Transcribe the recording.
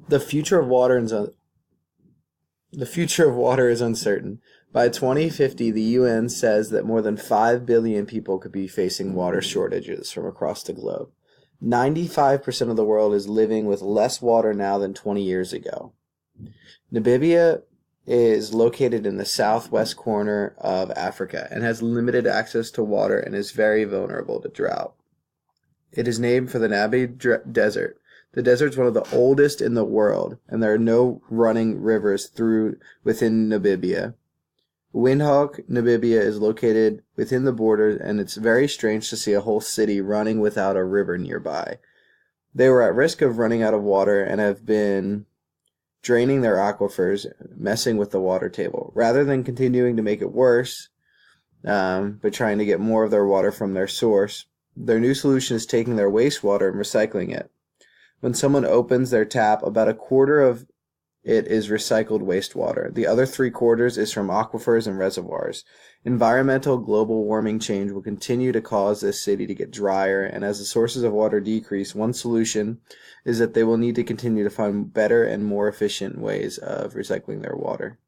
The future of water is the future of water is uncertain. By 2050, the UN says that more than 5 billion people could be facing water shortages from across the globe. 95% of the world is living with less water now than 20 years ago. Namibia is located in the southwest corner of Africa and has limited access to water and is very vulnerable to drought. It is named for the Namib Desert. The desert is one of the oldest in the world, and there are no running rivers through within Namibia. Windhoek, Namibia is located within the border, and it's very strange to see a whole city running without a river nearby. They were at risk of running out of water and have been draining their aquifers, messing with the water table. Rather than continuing to make it worse, but trying to get more of their water from their source, their new solution is taking their wastewater and recycling it. When someone opens their tap, about a quarter of it is recycled wastewater. The other 3/4 is from aquifers and reservoirs. Environmental global warming change will continue to cause this city to get drier, and as the sources of water decrease, one solution is that they will need to continue to find better and more efficient ways of recycling their water.